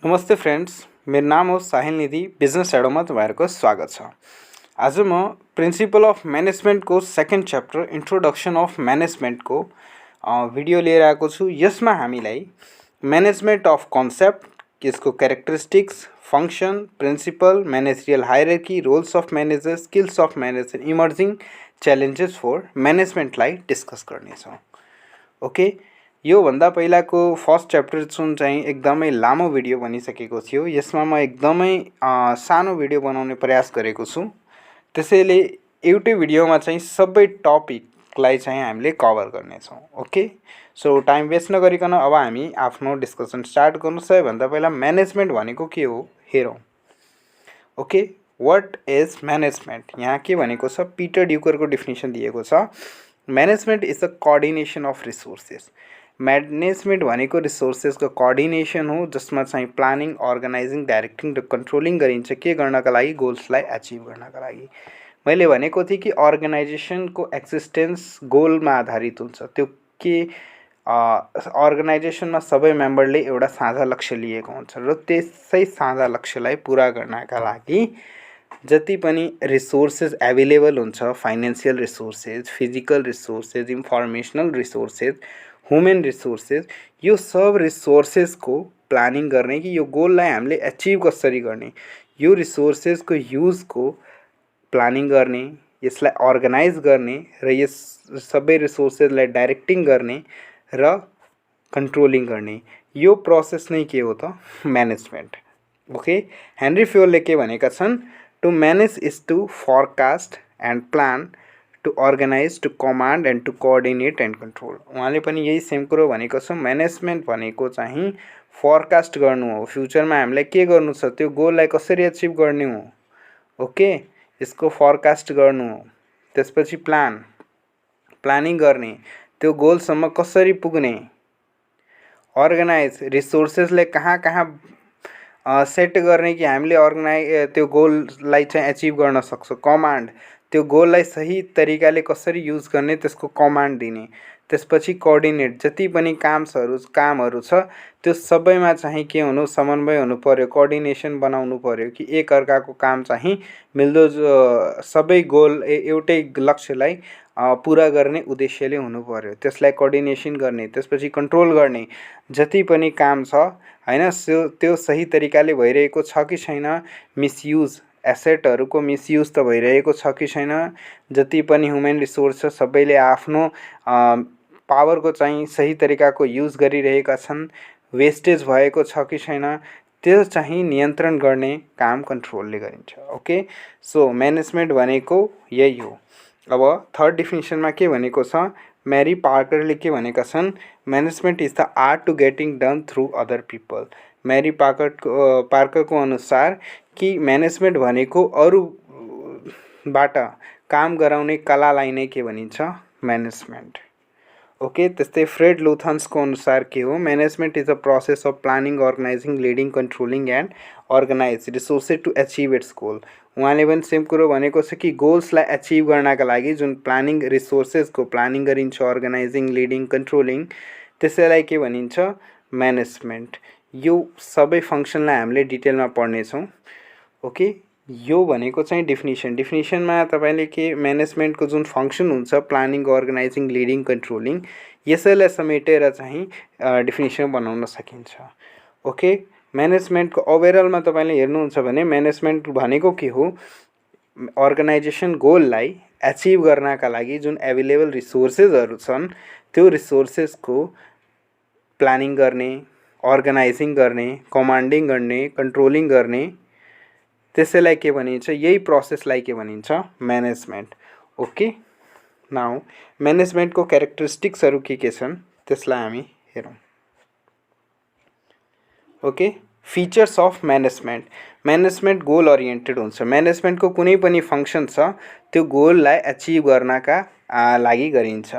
नमस्ते फ्रेंड्स, मेरो नाम हो साहिल निधि। बिजनेस स्याडोमा तपाईहरुको स्वागत छ। आज म प्रिन्सिपल अफ म्यानेजमेन्ट को second chapter introduction of management को भिडियो लिएर आएको छु। यसमा हामीलाई म्यानेजमेन्ट अफ कन्सेप्ट, यसको characteristics, function, principle, managerial hierarchy, roles of manager, skills of manager, emerging challenges for म्यानेजमेन्टलाई डिस्कस गर्नेछौँ। ओके, यो भन्दा पहिलाको फर्स्ट च्याप्टर जुन चाहिँ एकदमै लामो भिडियो बनिसकेको थियो, यसमा म एकदमै सानो भिडियो बनाउने प्रयास गरेको छु। त्यसैले एउटै भिडियोमा चाहिँ सबै टपिकलाई चाहिँ हामीले कभर गर्नेछौँ। ओके, सो टाइम वेस्ट नगरिकन अब हामी आफ्नो डिस्कसन स्टार्ट गर्नु। सबैभन्दा पहिला म्यानेजमेन्ट भनेको के हो हेरौँ। Okay, what is management? यहाँ के भनेको छ, पिटर ड्युकरको डेफिनेसन दिएको छ। Management is the coordination of resources. Management भनेको रिसोर्सेसको कोअर्डिनेसन हो, जसमा चाहिँ प्लानिङ, अर्गनाइजिङ, डाइरेक्टिङ र कन्ट्रोलिङ गरिन्छ। के गर्नका लागि? गोल्सलाई अचिभ गर्नका लागि। मैले भनेको थिएँ कि अर्गनाइजेसनको एक्जिस्टेन्स गोलमा आधारित हुन्छ। त्यो के अर्गनाइजेसनमा सबै मेम्बरले एउटा साझा लक्ष्य लिएको हुन्छ र त्यसै साझा लक्ष्यलाई पुरा गर्नका लागि जति पनि रिसोर्सेस एभाइलेबल हुन्छ, financial resources, physical resources, informational resources, human resources, यो सब रिसोर्सेसको प्लानिङ गर्ने कि यो गोललाई हामीले अचिभ कसरी गर्ने, यो रिसोर्सेसको युजको प्लानिङ गर्ने, यसलाई अर्गनाइज गर्ने र यस सबै रिसोर्सेसलाई डाइरेक्टिङ गर्ने र कन्ट्रोलिङ गर्ने, यो प्रोसेस नै के हो त? म्यानेजमेन्ट। ओके, हेनरी फ्योलले के भनेका छन्? To manage is to forecast and plan, to organise, to command and to coordinate and control. उहाँले पनि यही सेम कुरो भनेको छ। म्यानेजमेन्ट भनेको चाहिँ फोरकास्ट गर्नु हो, फ्युचरमा हामीलाई के गर्नु छ, त्यो गोललाई कसरी अचिभ गर्ने हो। ओके, यसको फोरकास्ट गर्नु हो। त्यसपछि प्लानिङ गर्ने, त्यो गोलसम्म कसरी पुग्ने। अर्गनाइज, रिसोर्सेसलाई कहाँ कहाँ सेट गर्ने कि हामीले त्यो गोललाई चाहिँ अचिभ गर्न सक्छौँ। कमान्ड, त्यो गोललाई सही तरिकाले कसरी युज गर्ने, त्यसको कमान्ड दिने। त्यसपछि कोअर्डिनेट, जति पनि कामहरू छ त्यो सबैमा चाहिँ के हुनु, समन्वय हुनु पर्यो, कोअर्डिनेसन बनाउनु पर्यो कि एक अर्काको काम चाहिँ मिल्दो सबै गोल एउटै लक्ष्यलाई पुरा गर्ने उद्देश्यले हुनु पर्यो, त्यसलाई कोअर्डिनेसन गर्ने। त्यसपछि कन्ट्रोल गर्ने, जति पनि काम छ हैन त्यो सही तरिकाले भइरहेको छ कि छैन, मिसयुज, एसेटहरूको मिसयुज त भइरहेको छ कि छैन, जति पनि ह्युमन रिसोर्स छ सबैले आफ्नो पावरको चाहिँ सही तरिकाको युज गरिरहेका छन्, वेस्टेज भएको छ कि छैन, त्यो चाहिँ नियन्त्रण गर्ने काम कन्ट्रोलले गरिन्छ। ओके, सो म्यानेजमेन्ट भनेको यही हो। अब थर्ड डेफिनेसनमा के भनेको छ, मेरी पार्करले के भनेका छन्, management is the art to getting done through other people. Mary पार्करको अनुसार कि म्यानेजमेन्ट भनेको अरूबाट काम गराउने कलालाई नै के भनिन्छ, म्यानेजमेन्ट। ओके, त्यस्तै फ्रेड लुथन्सको अनुसार के हो, management is a process of planning, organising, leading, controlling and organise resources to achieve its goal. उहाँले पनि सेम कुरो भनेको छ कि गोल्सलाई एचिभ गर्नका लागि जुन प्लानिङ, रिसोर्सेसको प्लानिङ गरिन्छ, अर्गनाइजिङ, लिडिङ, कन्ट्रोलिङ, त्यसैलाई के भनिन्छ, म्यानेजमेन्ट। यो सबै फङ्सनलाई हामीले डिटेलमा पढ्नेछौँ। ओके, यो भनेको चाहिँ डेफिनेसनमा तपाईँले के म्यानेजमेन्टको जुन फङ्सन हुन्छ, प्लानिङ, अर्गनाइजिङ, लिडिङ, कन्ट्रोलिङ, यसैलाई समेटेर चाहिँ डेफिनेसन बनाउन सकिन्छ। ओके, म्यानेजमेन्टको ओभरअलमा तपाईँले हेर्नुहुन्छ भने म्यानेजमेन्ट भनेको के हो, अर्गनाइजेसन गोललाई एचिभ गर्नका लागि जुन एभाइलेबल रिसोर्सेसहरू छन् त्यो रिसोर्सेसको प्लानिङ गर्ने, अर्गनाइजिङ गर्ने, कमान्डिङ गर्ने, कन्ट्रोलिङ गर्ने, त्यसैलाई के भनिन्छ, यही प्रोसेसलाई के भनिन्छ, म्यानेजमेन्ट। ओके, नाउ म्यानेजमेन्टको क्यारेक्टरिस्टिक्सहरू के छन् त्यसलाई हामी हेरौँ। Okay, features of management. Management goal oriented हुन्छ। म्यानेजमेन्टको कुनै पनि फङ्सन छ त्यो गोललाई अचिभ गर्नका लागि गरिन्छ।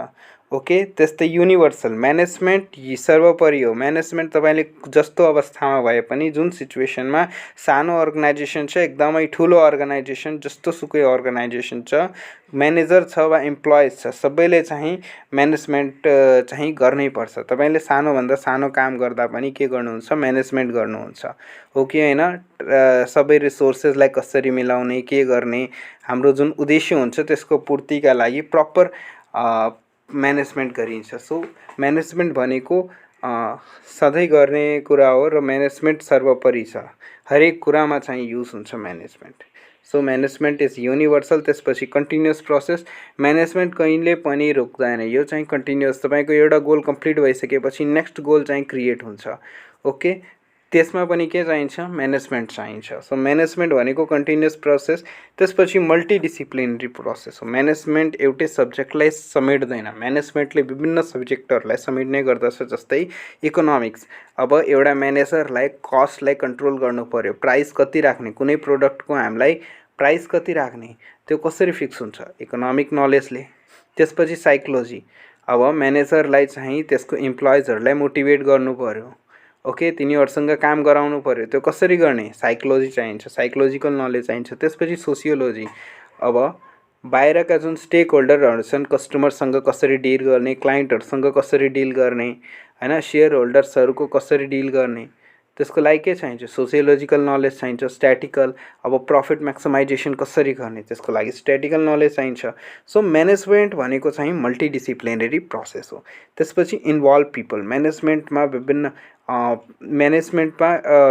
ओके, त्यस्तै युनिभर्सल म्यानेजमेन्ट सर्वोपरि हो। म्यानेजमेन्ट तपाईँले जस्तो अवस्थामा भए पनि, जुन सिचुएसनमा सानो अर्गनाइजेसन छ, एकदमै ठुलो अर्गनाइजेसन, जस्तोसुकै अर्गनाइजेसन छ, म्यानेजर छ वा इम्प्लोइज छ, सबैले चाहिँ म्यानेजमेन्ट चाहिँ गर्नै पर्छ। तपाईँले सानोभन्दा सानो काम गर्दा पनि के गर्नुहुन्छ, म्यानेजमेन्ट गर्नुहुन्छ हो कि होइन। सबै रिसोर्सेसलाई कसरी मिलाउने, के गर्ने, हाम्रो जुन उद्देश्य हुन्छ त्यसको पूर्तिका लागि प्रपर म्यानेजमेन्ट गरिन्छ। सो म्यानेजमेन्ट भनेको सधैँ गर्ने कुरा हो र म्यानेजमेन्ट सर्वोपरि छ। हरेक कुरामा चाहिँ युज हुन्छ management. So management is universal. त्यसपछि कन्टिन्युअस प्रोसेस। म्यानेजमेन्ट कहिले पनि रोक्दैन, यो चाहिँ कन्टिन्युअस। तपाईँको एउटा गोल कम्प्लिट भइसकेपछि नेक्स्ट गोल चाहिँ क्रिएट हुन्छ। ओके, त्यसमा पनि के चाहिन्छ, म्यानेजमेन्ट चाहिन्छ। सो म्यानेजमेन्ट भनेको कन्टिन्युअस प्रोसेस। त्यसपछि मल्टिडिसिप्लिनरी प्रोसेस हो। म्यानेजमेन्ट एउटै सब्जेक्टलाई समेट्दैन, म्यानेजमेन्टले विभिन्न सब्जेक्टहरूलाई समेट्ने गर्दछ। जस्तै इकोनोमिक्स, अब एउटा म्यानेजरलाई कस्टलाई कन्ट्रोल गर्नु पर्यो, प्राइस कति राख्ने, कुनै प्रोडक्टको हामीलाई प्राइस कति राख्ने, त्यो कसरी फिक्स हुन्छ, इकोनोमिक नलेजले। त्यसपछि साइकोलोजी, अब म्यानेजरलाई चाहिँ त्यसको इम्प्लोइजहरूलाई मोटिभेट गर्नु पर्यो। ओके, तिनीहरूसँग काम गराउनु पर्यो, त्यो कसरी गर्ने, साइकोलोजी चाहिन्छ, साइकोलोजिकल नलेज चाहिन्छ। त्यसपछि सोसियोलोजी, अब बाहिरका जुन स्टेक होल्डरहरू छन्, कस्टमरसँग कसरी डिल गर्ने, क्लाइन्टहरूसँग कसरी डिल गर्ने, होइन, सेयर होल्डर्सहरूको कसरी डिल गर्ने, त्यसको लागि के चाहिन्छ, सोसियोलोजिकल नलेज चाहिन्छ। स्ट्याटिकल, अब प्रफिट म्याक्सिमाइजेसन कसरी गर्ने, त्यसको लागि स्ट्याटिकल नलेज चाहिन्छ। सो म्यानेजमेन्ट भनेको चाहिँ मल्टिडिसिप्लिनरी प्रोसेस हो। त्यसपछि इन्भल्भ पिपल, म्यानेजमेन्टमा विभिन्न म्यानेजमेन्टमा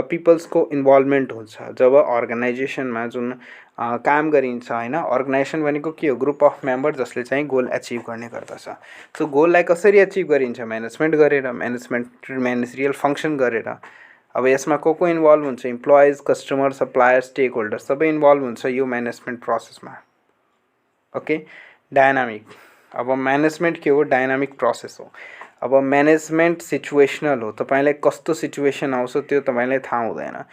पिपल्सको इन्भल्भमेन्ट हुन्छ। जब अर्गनाइजेसनमा जुन काम गरिन्छ, होइन, अर्गनाइजेसन भनेको के हो, ग्रुप अफ मेम्बर जसले चाहिँ गोल एचिभ गर्ने गर्दछ। सो गोललाई कसरी एचिभ गरिन्छ, म्यानेजमेन्ट गरेर, म्यानेजरियल फङ्सन गरेर। अब यसमा को इन्भल्भ हुन्छ, employees, customer, supplier, stakeholder सबै इन्भल्भ हुन्छ यो म्यानेजमेन्ट प्रोसेसमा। ओके, डायनामिक, अब म्यानेजमेन्ट के हो, डायनामिक प्रोसेस हो। अब म्यानेजमेन्ट सिचुएसनल हो, तपाईँलाई कस्तो सिचुएसन आउँछ त्यो तपाईँलाई थाहा हुँदैन।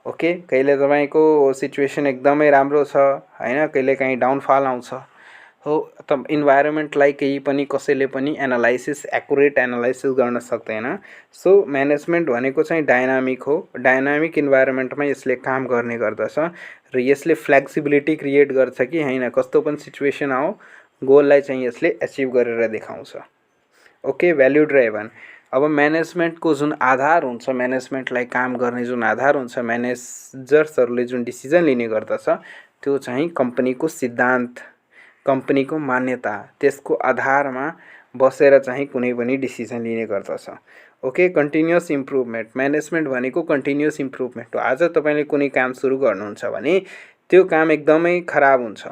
ओके, कहिले तपाईँको सिचुएसन एकदमै राम्रो छ, होइन, कहिले काहीँ डाउनफल आउँछ हो। त इन्भाइरोमेन्टलाई केही पनि कसैले पनि एनालाइसिस, एकुरेट एनालाइसिस गर्न सक्दैन। सो म्यानेजमेन्ट भनेको चाहिँ डायनामिक हो। डायनामिक इन्भाइरोमेन्टमा यसले काम गर्ने गर्दछ र यसले फ्लेक्सिबिलिटी क्रिएट गर्छ कि होइन, कस्तो पनि सिचुएसन आओ, गोललाई चाहिँ यसले एचिभ गरेर देखाउँछ। ओके, भ्याल्यु ड्राइभन, अब म्यानेजमेन्टको जुन आधार हुन्छ, म्यानेजमेन्टलाई काम गर्ने जुन आधार हुन्छ, म्यानेजर्सहरूले जुन डिसिजन लिने गर्दछ, त्यो चाहिँ कम्पनीको सिद्धान्त, कम्पनीको मान्यता, त्यसको आधारमा बसेर चाहिँ कुनै पनि डिसिजन लिने गर्दछ। ओके, कन्टिन्युअस इम्प्रुभमेन्ट, म्यानेजमेन्ट भनेको कन्टिन्युअस इम्प्रुभमेन्ट हो। आज तपाईँले कुनै काम सुरु गर्नुहुन्छ भने त्यो काम एकदमै खराब हुन्छ,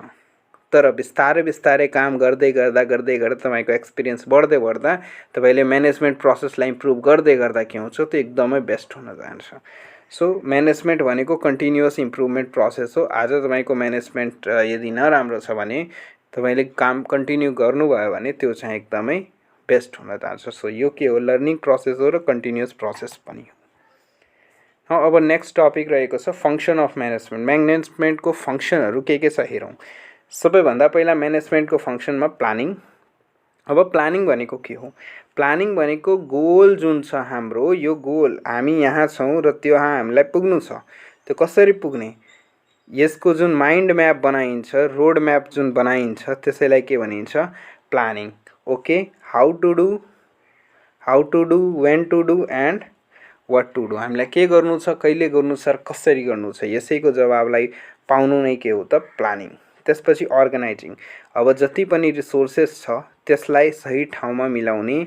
तर बिस्तारै बिस्तारै काम गर्दै गर्दा तपाईँको एक्सपिरियन्स बढ्दै बढ्दा तपाईँले म्यानेजमेन्ट प्रोसेसलाई इम्प्रुभ गर्दै गर्दा के हुन्छ, त्यो एकदमै बेस्ट हुन जान्छ। सो म्यानेजमेन्ट भनेको कन्टिन्युअस इम्प्रुभमेन्ट प्रोसेस हो। आज तपाईँको म्यानेजमेन्ट यदि नराम्रो छ भने तपाईँले काम कन्टिन्यू गर्नुभयो भने त्यो चाहिँ एकदमै बेस्ट हुन जान्छ। सो यो के हो, लर्निङ प्रोसेस हो र कन्टिन्युअस प्रोसेस पनि हो। अब नेक्स्ट टपिक रहेको छ फङ्सन अफ म्यानेजमेन्ट। म्यानेजमेन्टको फङ्सनहरू के छ हेरौँ। सबैभन्दा पहिला म्यानेजमेन्टको फङ्सनमा प्लानिङ। अब प्लानिङ भनेको के हो, प्लानिङ भनेको गोल जुन छ हाम्रो, यो गोल हामी यहाँ छौँ र त्यो हामीलाई पुग्नु छ, त्यो कसरी पुग्ने, यसको जुन माइन्ड म्याप बनाइन्छ, रोड म्याप जुन बनाइन्छ, त्यसैलाई के भनिन्छ, planning. Okay, how to do, when to do and what to do, हामीलाई के गर्नु छ, कहिले गर्नु छ र कसरी गर्नु छ, यसैको जवाबलाई पाउनु नै के हो त, प्लानिङ। त्यसपछि अर्गनाइजिङ, अब जति पनि रिसोर्सेस छ त्यसलाई सही ठाउँमा मिलाउने।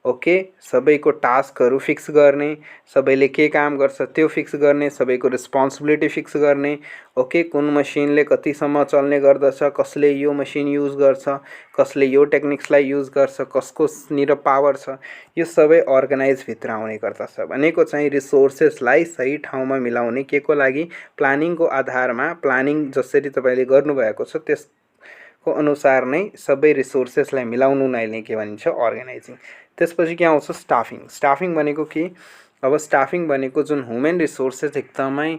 ओके, सबैको टास्कहरू फिक्स गर्ने, सबैले के काम गर्छ त्यो फिक्स गर्ने, सबैको रेस्पोन्सिबिलिटी फिक्स गर्ने। ओके, कुन मसिनले कतिसम्म चल्ने गर्दछ, कसले यो मसिन युज गर्छ, कसले यो टेक्निक्सलाई युज गर्छ, कसको निर पावर छ, यो सबै अर्गनाइजभित्र आउने गर्दछ। भनेको चाहिँ रिसोर्सेसलाई सही ठाउँमा मिलाउने, के को लागि, प्लानिङको आधारमा, प्लानिङ जसरी तपाईँले गर्नुभएको छ त्यसको अनुसार नै सबै रिसोर्सेसलाई मिलाउनु नै के भनिन्छ, अर्गनाइजिङ। त्यसपछि के आउँछ, स्टाफिङ। स्टाफिङ भनेको के, अब स्टाफिङ भनेको जुन ह्युमन रिसोर्सेस एकदमै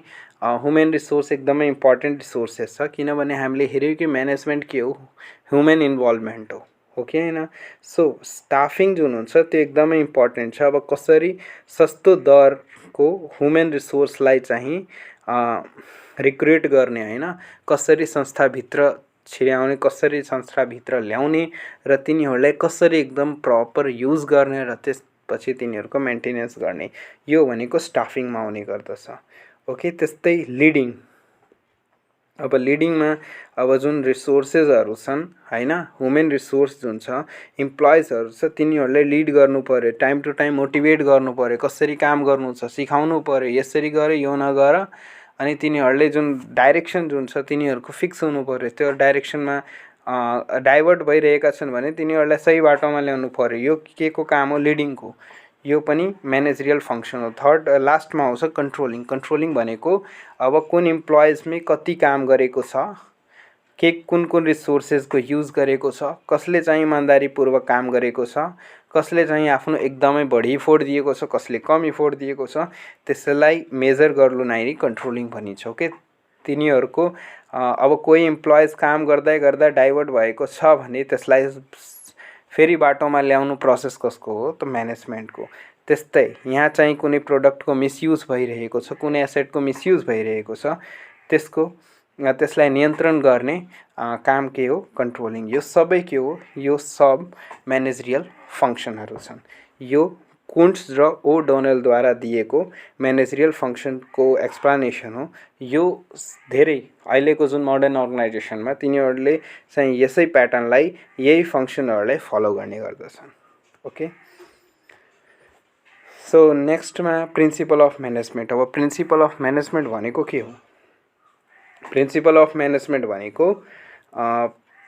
इम्पोर्टेन्ट रिसोर्सेस छ, किनभने हामीले हेऱ्यौँ कि म्यानेजमेन्ट के हो, ह्युमन इन्भल्भमेन्ट हो ओके हैन। सो स्टाफिङ जुन हुन्छ त्यो एकदमै इम्पोर्टेन्ट छ। अब कसरी सस्तो दरको ह्युमन रिसोर्सलाई चाहिँ रिक्रुट गर्ने हैन, कसरी संस्थाभित्र छिर्याउने, कसरी संस्थाभित्र ल्याउने र तिनीहरूलाई कसरी एकदम प्रपर युज गर्ने र त्यसपछि तिनीहरूको मेन्टेनेन्स गर्ने, यो भनेको स्टाफिङमा आउने गर्दछ। ओके, त्यस्तै लिडिङ। अब लिडिङमा अब जुन रिसोर्सेसहरू छन् हैन, ह्युमन रिसोर्स जुन छ, इम्प्लोइजहरू छ, तिनीहरूलाई लिड गर्नु पर्यो, टाइम टु टाइम मोटिभेट गर्नु पर्यो, कसरी काम गर्नु छ सिकाउनु पर्यो, यसरी गर यो नगर, अनि तिनीहरूले जुन डाइरेक्सन जुन छ तिनीहरूको फिक्स हुनु पर्यो। त्यो डाइरेक्सनमा डाइभर्ट भइरहेका छन् भने तिनीहरूलाई सही बाटोमा ल्याउनु पर्यो। यो के को काम हो? लिडिङको। यो पनि म्यानेजरियल फङ्सन हो। थर्ड लास्टमा आउँछ कन्ट्रोलिङ। कन्ट्रोलिङ भनेको अब कुन इम्प्लोइजले कति काम गरेको छ, के कुन कुन रिसोर्सेसको युज गरेको छ, कसले चाहिँ इमान्दारीपूर्वक काम गरेको छ, कसले चाहिँ आफ्नो एकदमै बढी इफोर्ट दिएको छ, कसले कम इफोर्ट दिएको छ, त्यसलाई मेजर गर्नु नै कन्ट्रोलिङ भनिन्छ। ओके, तिनीहरूको अब कोही इम्प्लोइज काम गर्दै गर्दा डाइभर्ट भएको छ भने त्यसलाई फेरि बाटोमा ल्याउनु प्रोसेस कसको हो? त म्यानेजमेन्टको। त्यस्तै यहाँ चाहिँ कुनै प्रोडक्टको मिसयुज भइरहेको छ, कुनै एसेटको मिसयुज भइरहेको छ, त्यसलाई नियन्त्रण गर्ने काम के हो? कन्ट्रोलिङ। यो सबै के हो? यो सब म्यानेजरियल फङ्सनहरू छन्। यो कुन्ट्स र ओडोनेलद्वारा दिएको म्यानेजरियल फङ्सनको एक्सप्लानेसन हो। यो धेरै अहिलेको जुन मोडर्न अर्गनाइजेसनमा तिनीहरूले चाहिँ यसै प्याटर्नलाई, यही फङ्सनहरूलाई फलो गर्ने गर्दछन्। ओके, सो नेक्स्टमा प्रिन्सिपल अफ म्यानेजमेन्ट। अब प्रिन्सिपल अफ म्यानेजमेन्ट भनेको के हो? प्रिन्सिपल अफ म्यानेजमेन्ट भनेको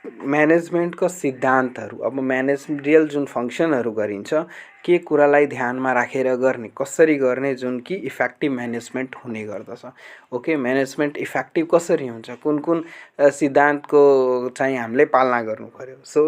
म्यानेजमेन्टको सिद्धान्तहरू। अब म्यानेजरियल जुन फङ्सनहरू गरिन्छ, के कुरालाई ध्यानमा राखेर गर्ने, कसरी गर्ने, जुन कि इफेक्टिभ म्यानेजमेन्ट हुने गर्दछ। ओके, म्यानेजमेन्ट इफेक्टिभ कसरी हुन्छ, कुन कुन सिद्धान्तको चाहिँ हामीले पालना गर्नु पर्यो। सो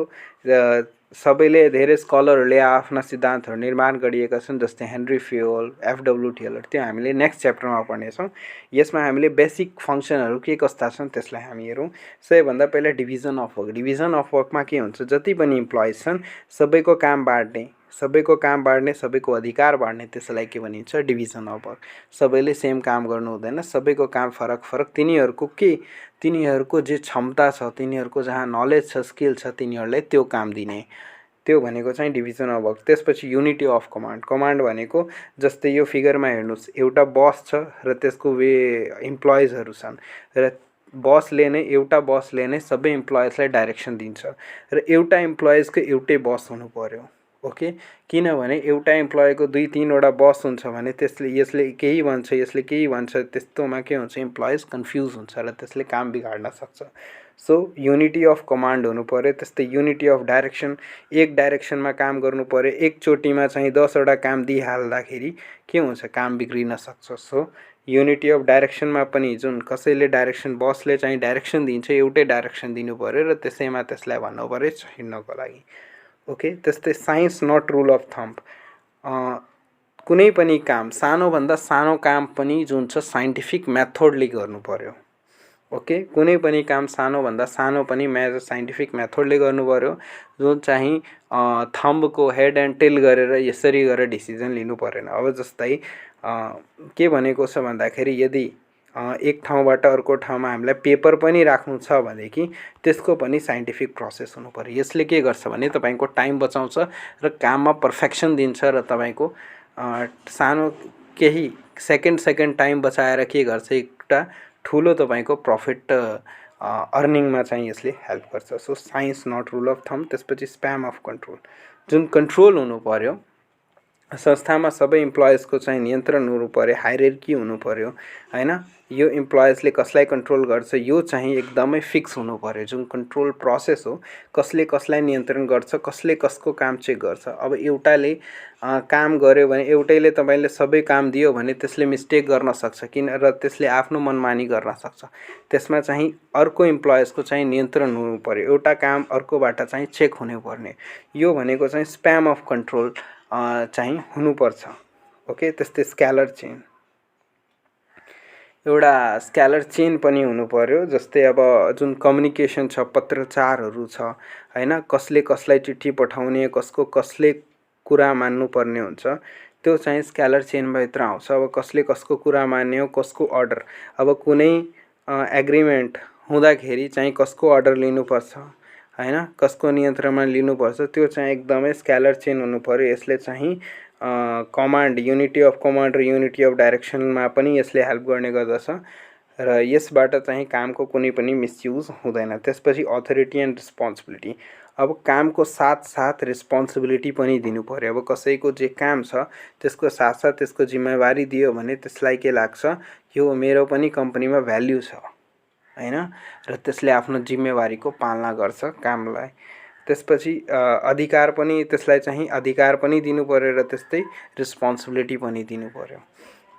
सबैले, धेरै स्कलरहरूले आफ्ना सिद्धान्तहरू निर्माण गरिएका छन्, जस्तै हेनरी फ्युएल, एफडब्ल्यू टेलर। त्यो हामीले नेक्स्ट च्याप्टरमा पढ्नेछौँ। यसमा हामीले बेसिक फङ्सनहरू के कस्ता छन् त्यसलाई हामी हेरौँ। सबैभन्दा पहिला division of work. Division of वर्कमा के हुन्छ? जति पनि इम्प्लोइज छन् सबैको काम बाँड्ने, सबैको अधिकार बाँड्ने, त्यसलाई के भनिन्छ? Division of work. सबैले सेम काम गर्नु हुँदैन, सबैको काम फरक फरक, तिनीहरूको जे क्षमता छ, तिनीहरूको जहाँ नलेज छ, स्किल छ, तिनीहरूलाई त्यो काम दिने, त्यो भनेको चाहिँ डिभिजन अफ वर्क। त्यसपछि युनिटी अफ कमान्ड। कमान्ड भनेको जस्तै यो फिगरमा हेर्नुहोस्, एउटा बस छ र त्यसको इम्प्लोइजहरू छन्, र एउटा बसले नै सबै इम्प्लोइजलाई डाइरेक्सन दिन्छ, र एउटा इम्प्लोइजको एउटै बस हुनु पर्यो। ओके, किनभने एउटा इम्प्लोइको 2-3वटा बस हुन्छ भने यसले केही भन्छ, यसले केही भन्छ, त्यस्तोमा के हुन्छ? इम्प्लोइज कन्फ्युज हुन्छ र त्यसले काम बिगाड्न सक्छ। सो युनिटी अफ कमान्ड हुनु पर्यो। त्यस्तै युनिटी अफ डाइरेक्सन। एक डाइरेक्सनमा काम गर्नु पर्यो। एकचोटिमा चाहिँ 10वटा काम दिइहाल्दाखेरि के हुन्छ? काम बिग्रिन सक्छ। सो युनिटी अफ डाइरेक्सनमा पनि जुन कसैले डाइरेक्सन, बसले चाहिँ डाइरेक्सन दिन्छ, एउटै डाइरेक्सन दिनु पर्यो र त्यसैमा त्यसलाई भन्नु पर्यो हिँड्नको लागि। ओके, त्यस्तै science not rule of thumb. कुनै पनि काम, सानोभन्दा सानो काम पनि जुन छ साइन्टिफिक मेथडले गर्नु पर्यो। ओके, कुनै पनि काम सानोभन्दा सानो पनि साइन्टिफिक मेथडले गर्नु पर्यो, जुन चाहिँ थम्बको हेड एन्ड टेल गरेर यसरी गरेर डिसिजन लिनु परेन। अब जस्तै के भनेको छ भन्दाखेरि, यदि एक ठाउँबाट अर्को ठाउँमा हामीलाई पेपर पनि राख्नु छ भनेदेखि त्यसको पनि साइन्टिफिक प्रोसेस हुनु पर्यो। यसले के गर्छ भने तपाईँको टाइम बचाउँछ र काममा पर्फेक्सन दिन्छ, र तपाईँको सानो केही सेकेन्ड टाइम बचाएर के गर्छ? एउटा ठुलो तपाईँको प्रफिट अर्निङमा चाहिँ यसले हेल्प गर्छ। So science not rule of thumb. त्यसपछि स्प्याम अफ कन्ट्रोल। जुन कन्ट्रोल हुनु पर्यो, संस्थामा सबै इम्प्लोइजको चाहिँ नियन्त्रण हुनु पर्यो, हायरार्की हुनु पर्यो हैन। यो इम्प्लोइजले कसलाई कन्ट्रोल गर्छ, यो चाहिँ एकदमै फिक्स हुनु पर्यो। जुन कन्ट्रोल प्रोसेस हो, कसले कसलाई नियन्त्रण गर्छ, कसले कसको काम चेक गर्छ। अब एउटाले काम गर्यो भने, एउटैले तपाईँले सबै काम दियो भने त्यसले मिस्टेक गर्न सक्छ, किन र त्यसले आफ्नो मनमानी गर्न सक्छ। त्यसमा चाहिँ अर्को इम्प्लोइजको चाहिँ नियन्त्रण हुनु पर्यो, एउटा काम अर्कोबाट चाहिँ चेक हुनुपर्ने। यो भनेको चाहिँ स्प्याम अफ कन्ट्रोल चाहिँ हुनुपर्छ। ओके, त्यस्तै स्क्यालर चेन। एउटा स्क्यालर चेन पनि हुनु पर्यो। जस्तै अब जुन कम्युनिकेसन छ, पत्रचारहरू छ हैन, कसले कसलाई चिठी पठाउने, कसको कसले कुरा मान्नुपर्ने हुन्छ, त्यो चाहिँ स्क्यालर चेनभित्र आउँछ। अब कसले कसको कुरा मान्ने हो, कसको अर्डर, अब कुनै एग्रिमेन्ट हुँदाखेरि चाहिँ कसको अर्डर लिनुपर्छ हैन, कसको नियन्त्रणमा लिनुपर्छ, त्यो चाहिँ एकदमै स्क्यालर चेन हुनु पर्यो। यसले चाहिँ कमान्ड, युनिटी अफ कमान्ड र युनिटी अफ डाइरेक्सनमा पनि यसले हेल्प गर्ने गर्दछ र यसबाट चाहिँ कामको कुनै पनि मिसयुज हुँदैन। त्यसपछि अथोरिटी एन्ड रिस्पोन्सिबिलिटी। अब कामको साथसाथ रिस्पोन्सिबिलिटी पनि दिनु पर्यो। अब कसैको जे काम छ त्यसको साथसाथ त्यसको जिम्मेवारी दियो भने त्यसलाई के लाग्छ, यो मेरो पनि कम्पनीमा भ्याल्यु छ हैन, र त्यसले आफ्नो जिम्मेवारीको पालना गर्छ कामलाई। त्यसपछि अधिकार पनि, त्यसलाई चाहिँ अधिकार पनि दिनु पर्यो र त्यस्तै रिस्पोन्सिबिलिटी पनि दिनु पर्यो।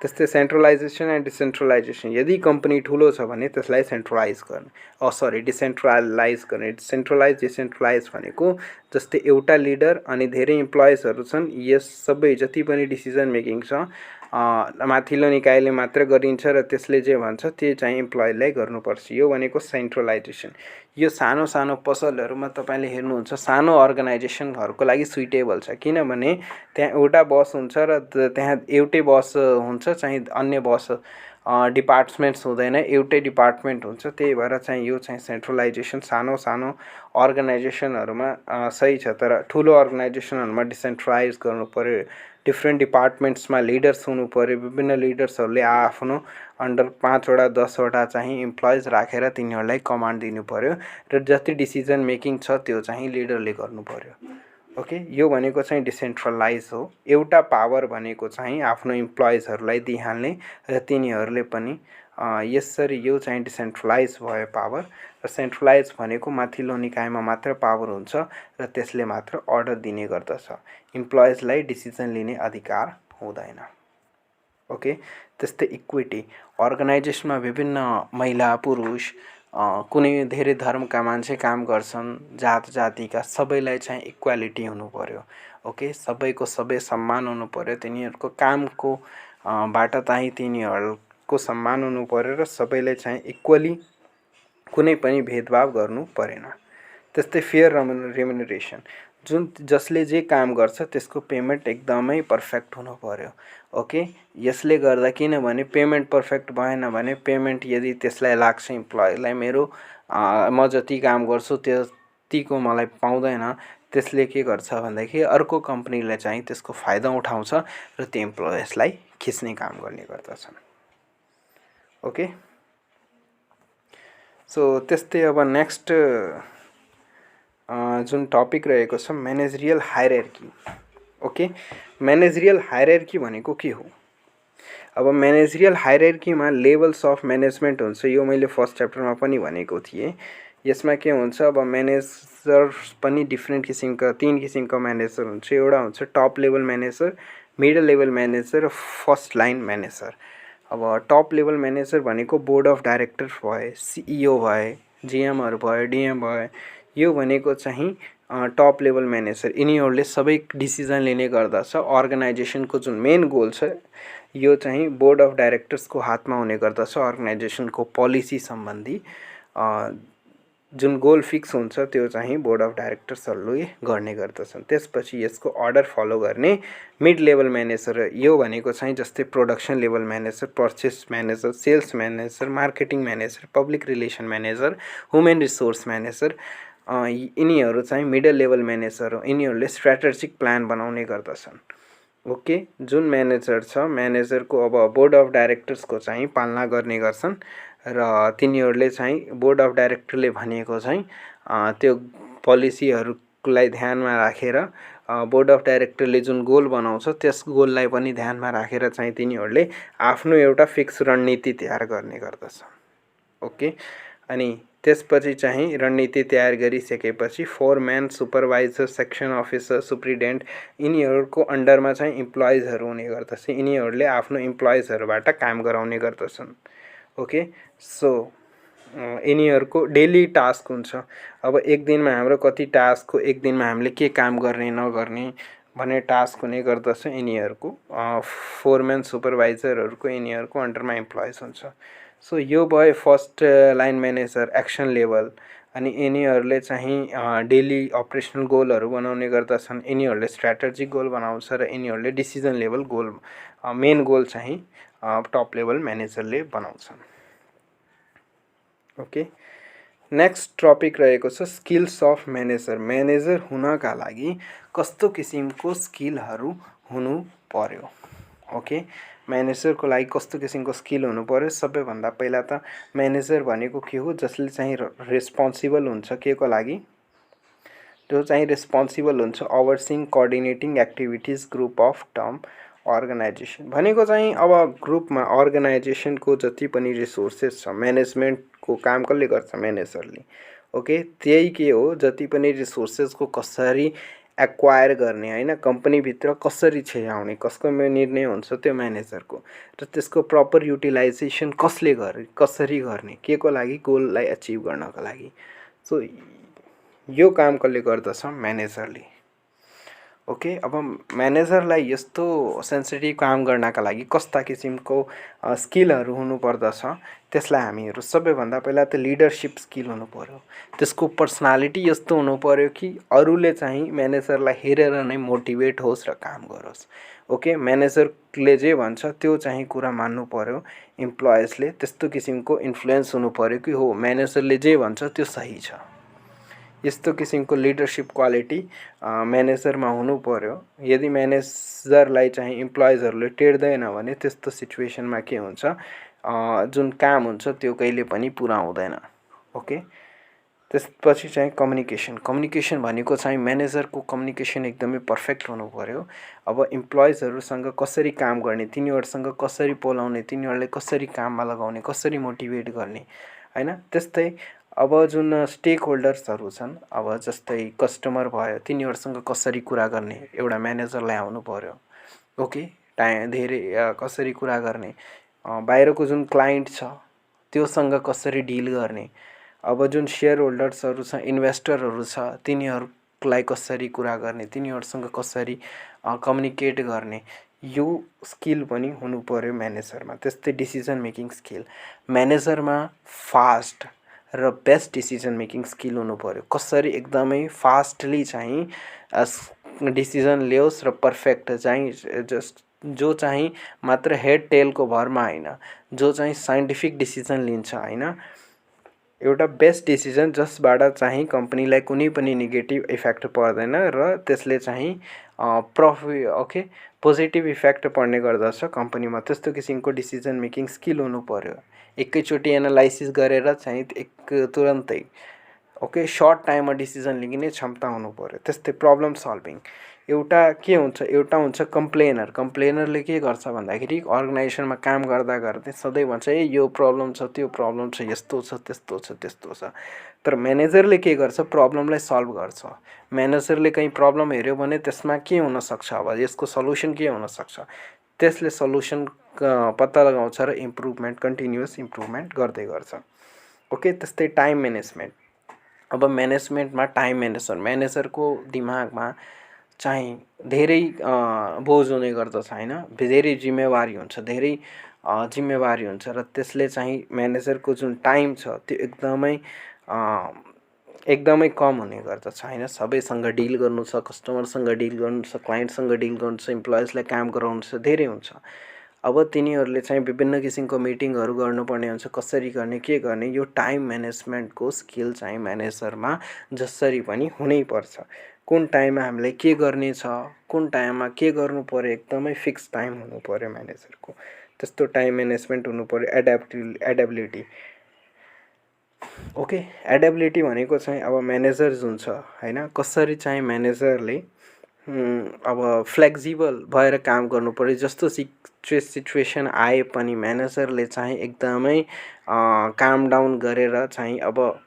त्यस्तै सेन्ट्रलाइजेसन एन्ड डिसेन्ट्रलाइजेसन। यदि कम्पनी ठुलो छ भने त्यसलाई सेन्ट्रलाइज गर्ने, डिसेन्ट्रलाइज गर्ने। सेन्ट्रलाइज डिसेन्ट्रलाइज भनेको जस्तै एउटा लिडर अनि धेरै इम्प्लोइजहरू छन्, यस सबै जति पनि डिसिजन मेकिङ छ माथिल्लो निकायले मात्र गरिन्छ र त्यसले जे भन्छ त्यो चाहिँ इम्प्लोइलाई गर्नुपर्छ। यो भनेको सेन्ट्रलाइजेसन। यो सानो सानो पसलहरूमा तपाईँले हेर्नुहुन्छ, सानो अर्गनाइजेसनहरूको लागि सुइटेबल छ, किनभने त्यहाँ एउटा बस हुन्छ र त्यहाँ एउटै बस हुन्छ, चाहिँ अन्य बस डिपार्टमेन्ट्स हुँदैन, एउटै डिपार्टमेन्ट हुन्छ। त्यही भएर चाहिँ यो चाहिँ सेन्ट्रलाइजेसन सानो सानो अर्गनाइजेसनहरूमा सही छ, तर ठुलो अर्गनाइजेसनहरूमा डिसेन्ट्रलाइज गर्नु पर्यो। डिफ्रेन्ट डिपार्टमेन्ट्समा लिडर्स हुनु पर्यो। विभिन्न लिडर्सहरूले आफ्नो अन्डर 5 वटा 10 वटा चाहिँ इम्प्लोइज राखेर तिनीहरूलाई कमान्ड दिनु पर्यो र जति डिसिजन मेकिङ छ त्यो चाहिँ लिडरले गर्नु पर्यो। ओके, यो भनेको चाहिँ डिसेन्ट्रलाइज हो। एउटा पावर भनेको चाहिँ आफ्नो इम्प्लोइजहरूलाई दिइहाल्ने र तिनीहरूले पनि यसरी, यो चाहिँ डिसेन्ट्रलाइज भयो पावर। र सेन्ट्रलाइज भनेको माथिल्लो निकायमा मात्र पावर हुन्छ र त्यसले मात्र अर्डर दिने गर्दछ, इम्प्लोइजलाई डिसिजन लिने अधिकार हुँदैन। ओके, त्यस्तै इक्विटी। अर्गनाइजेसनमा विभिन्न महिला पुरुष कुनै धेरै धर्मका मान्छे काम गर्छन्, जात जातिका, सबैलाई चाहिँ इक्वालिटी हुनु पर्यो। ओके, सबैको सबै सम्मान हुनु पर्यो। तिनीहरूको कामको बाट चाहिँ तिनीहरूको सम्मान हुनु पर्यो र सबैले चाहिँ इक्वली कुनै पनि भेदभाव गर्नु परेन। त्यस्तै फेयर रेम्युनरेसन। जसले जे काम गर्छ त्यसको पेमेन्ट एकदमै पर्फेक्ट हुनु पर्यो। ओके, यसले गर्दा, किनभने पेमेन्ट पर्फेक्ट भएन भने, पेमेन्ट यदि त्यसलाई लाग्छ इम्प्लोइलाई मेरो म जति काम गर्छु त्यतिको मलाई पाउँदैन, त्यसले के गर्छ भन्दाखेरि अर्को कम्पनीले चाहिँ त्यसको फाइदा उठाउँछ र त्यो इम्प्लोइजलाई खिच्ने काम गर्ने गर्दछन्। ओके, सो त्यस्तै अब नेक्स्ट जुन टपिक रहेको छ managerial hierarchy. Okay, managerial hierarchy भनेको के हो? अब म्यानेजरियल हायरार्कीमा लेभल्स अफ म्यानेजमेन्ट हुन्छ। यो मैले फर्स्ट च्याप्टरमा पनि भनेको थिएँ। यसमा के हुन्छ, अब म्यानेजर्स पनि डिफ्रेन्ट किसिमका 3 किसिमका म्यानेजर हुन्छ। एउटा हुन्छ top level manager, middle level manager र फर्स्ट लाइन म्यानेजर। अब टप लेभल म्यानेजर भनेको बोर्ड अफ डाइरेक्टर भए, सिइओ भए, जिएमहरू भयो, डिएम भयो, यो भनेको चाहिँ टप लेभल म्यानेजर। यिनीहरूले सबै डिसिजन लिने गर्दछ। अर्गनाइजेसनको जुन मेन गोल छ यो चाहिँ बोर्ड अफ डाइरेक्टर्सको हातमा हुने गर्दछ। अर्गनाइजेसनको पोलिसी सम्बन्धी जुन गोल फिक्स हुन्छ त्यो चाहिँ बोर्ड अफ डाइरेक्टर्सहरूले गर्ने गर्दछन्। त्यसपछि यसको अर्डर फलो गर्ने मिड लेभल म्यानेजर, यो भनेको चाहिँ जस्तै production level manager, purchase manager, sales manager, marketing manager, public relation manager, human resource manager, यिनीहरू चाहिँ मिडल लेभल म्यानेजर हो। यिनीहरूले स्ट्र्याटेजिक प्लान बनाउने गर्दछन्। ओके, जुन म्यानेजर छ, म्यानेजरको अब बोर्ड अफ डाइरेक्टर्सको चाहिँ पालना गर्ने गर्छन् र तिनीहरूले चाहिँ बोर्ड अफ डाइरेक्टरले भनेको चाहिँ त्यो पोलिसीहरूलाई ध्यानमा राखेर बोर्ड अफ डाइरेक्टरले जुन गोल बनाउँछ त्यस गोललाई पनि ध्यानमा राखेर चाहिँ तिनीहरूले आफ्नो एउटा फिक्स रणनीति तयार गर्ने गर्दछ। ओके, अनि त्यसपछि चाहिँ रणनीति तयार गरिसकेपछि फोरम्यान, सुपरभाइजर, सेक्सन अफिसर, सुप्रिटेन्डेन्ट, यिनीहरूको अन्डरमा चाहिँ इम्प्लोइजहरू हुने गर्दछ। यिनीहरूले आफ्नो इम्प्लोइजहरूबाट काम गराउने गर्दछन्। ओके, सो यिनीहरूको डेली टास्क हुन्छ। अब एक दिनमा हाम्रो कति टास्क हो, एक दिनमा हामीले के काम गर्ने नगर्ने भन्ने टास्क हुने गर्दछ यिनीहरूको फोरम्यान सुपरभाइजरहरूको यिनीहरूको अन्डरमा इम्प्लोइज हुन्छ। सो यो भयो first line manager action level. अनि यिनीहरूले चाहिँ डेली अपरेसनल गोलहरू बनाउने गर्दछन्, यिनीहरूले स्ट्र्याटेजिक गोल बनाउँछ र यिनीहरूले decision level goal main goal चाहिँ टप लेभल म्यानेजरले बनाउँछन्। ओके, नेक्स्ट टपिक रहेको छ स्किल्स अफ म्यानेजर। म्यानेजर हुनका लागि कस्तो किसिमको स्किलहरू हुनु पर्यो। ओके, म्यानेजरको लागि कस्तो किसिमको स्किल हुनु पर्यो। सबैभन्दा पहिला त म्यानेजर भनेको के हो, जसले चाहिँ रेस्पोन्सिबल हुन्छ के को लागि, जो चाहिँ रेस्पोन्सिबल हुन्छ overseeing coordinating activities group of term organization. भनेको चाहिँ अब ग्रुपमा अर्गनाइजेसनको जति पनि रिसोर्सेस छ, म्यानेजमेन्टको काम कसले गर्छ, म्यानेजरले। ओके, त्यही के हो, जति पनि रिसोर्सेसको कसरी एक्वायर गर्ने होइन, कम्पनीभित्र कसरी छिराउने, कसको निर्णय हुन्छ त्यो म्यानेजरको, र त्यसको प्रपर युटिलाइजेसन कसरी गर्ने, के को लागि, गोललाई अचिभ गर्नको लागि। सो यो काम कसले गर्दछ, म्यानेजरले। ओके, अब म्यानेजरलाई यस्तो सेन्सिटिभ काम गर्नका लागि कस्ता किसिमको स्किलहरू हुनुपर्दछ, त्यसलाई हामीहरू सबैभन्दा पहिला त लिडरसिप स्किल हुनु पर्यो। त्यसको पर्सनालिटी यस्तो हुनु पर्यो कि अरूले चाहिँ म्यानेजरलाई हेरेर नै मोटिभेट होस् र काम गरोस्। ओके, म्यानेजरले जे भन्छ त्यो चाहिँ कुरा मान्नु पर्यो इम्प्लोइजले। त्यस्तो किसिमको इन्फ्लुएन्स हुनु पर्यो कि हो म्यानेजरले जे भन्छ त्यो सही छ। यस्तो किसिमको लिडरसिप क्वालिटी म्यानेजरमा हुनु पर्यो। यदि म्यानेजरलाई चाहिँ इम्प्लोइजहरूले टेर्दैन भने त्यस्तो सिचुएसनमा के हुन्छ, जुन काम हुन्छ त्यो कहिले पनि पुरा हुँदैन। ओके, त्यसपछि चाहिँ कम्युनिकेसन भनेको चाहिँ म्यानेजरको कम्युनिकेसन एकदमै पर्फेक्ट हुनु पर्यो। अब इम्प्लोइजहरूसँग कसरी काम गर्ने, तिनीहरूसँग कसरी बोलाउने, तिनीहरूलाई कसरी काममा लगाउने, कसरी मोटिभेट गर्ने हैन। त्यस्तै अब जुन स्टेक होल्डर्सहरू छन्, अब जस्तै कस्टमर भयो, तिनीहरूसँग कसरी कुरा गर्ने एउटा म्यानेजरलाई आउनु पर्यो। ओके, धेरै कसरी कुरा गर्ने, बाहिरको जुन क्लाइन्ट छ त्योसँग कसरी डिल गर्ने, अब जुन सेयर होल्डर्सहरू छ, इन्भेस्टरहरू छ, तिनीहरूलाई कसरी कुरा गर्ने, तिनीहरूसँग कसरी कम्युनिकेट गर्ने, यो स्किल पनि हुनु पर्यो म्यानेजरमा। त्यस्तै डिसिजन मेकिङ स्किल, म्यानेजरमा फास्ट र बेस्ट डिसिजन मेकिङ स्किल हुनु पर्यो। कसरी एकदमै फास्टली चाहिँ डिसिजन ल्याओस् र पर्फेक्ट चाहिँ जो चाहिँ मात्र हेड टेलको भरमा होइन, जो चाहिँ साइन्टिफिक डिसिजन लिन्छ होइन, एउटा बेस्ट डिसिजन जसबाट चाहिँ कम्पनीलाई कुनै पनि नेगेटिभ इफेक्ट पर्दैन र त्यसले चाहिँ पोजिटिभ इफेक्ट पर्ने गर्दछ कम्पनीमा। त्यस्तो किसिमको डिसिजन मेकिङ स्किल हुनु पर्यो। एकैचोटि एनालाइसिस गरेर चाहिँ तुरन्तै सर्ट टाइममा डिसिजन लिने क्षमता हुनु पर्यो। त्यस्तै प्रब्लम सल्भिङ, एउटा के हुन्छ, एउटा हुन्छ कम्प्लेनरले के गर्छ भन्दाखेरि अर्गनाइजेसनमा काम गर्दा गर्दै सधैँ भन्छ यो प्रब्लम छ, त्यो प्रब्लम छ, यस्तो छ, त्यस्तो छ, त्यस्तो छ। तर म्यानेजरले के गर्छ, प्रब्लमलाई सल्भ गर्छ। म्यानेजरले कहीँ प्रब्लम हेऱ्यो भने त्यसमा के हुनसक्छ, अब यसको सल्युसन के हुनसक्छ, त्यसले सल्युसन पत्ता लगाउँछ र कन्टिन्युअस इम्प्रुभमेन्ट गर्दै गर्छ। ओके, त्यस्तै टाइम म्यानेजमेन्ट। अब म्यानेजमेन्टमा टाइम म्यानेजरको दिमागमा चाहिँ धेरै बोझ हुने गर्दछ होइन, धेरै जिम्मेवारी हुन्छ, र त्यसले चाहिँ म्यानेजरको जुन टाइम छ त्यो एकदमै कम हुने गर्दछ होइन। सबैसँग डिल गर्नु छ, कस्टमरसँग डिल गर्नु छ, क्लाइन्टसँग डिल गर्नु छ, इम्प्लोइजलाई काम गराउनु छ, धेरै हुन्छ। अब तिनीहरूले चाहिँ विभिन्न किसिमको मिटिङहरू गर्नुपर्ने हुन्छ, कसरी गर्ने, के गर्ने, यो टाइम म्यानेजमेन्टको स्किल चाहिँ म्यानेजरमा जसरी पनि हुनैपर्छ। कुन टाइममा हामीलाई के गर्ने छ, कुन टाइममा के गर्नु पर्यो, एकदमै फिक्स टाइम हुनु पर्यो म्यानेजरको। त्यस्तो टाइम म्यानेजमेन्ट हुनु पर्यो। एडेबिलिटी। ओके, एडेबिलिटी भनेको चाहिँ अब म्यानेजर जुन छ होइन, कसरी चाहिँ म्यानेजरले अब फ्लेक्सिबल भएर काम गर्नु पर्यो। जस्तो सिचुएसन आए पनि म्यानेजरले चाहिँ एकदमै काम डाउन गरेर चाहिँ अब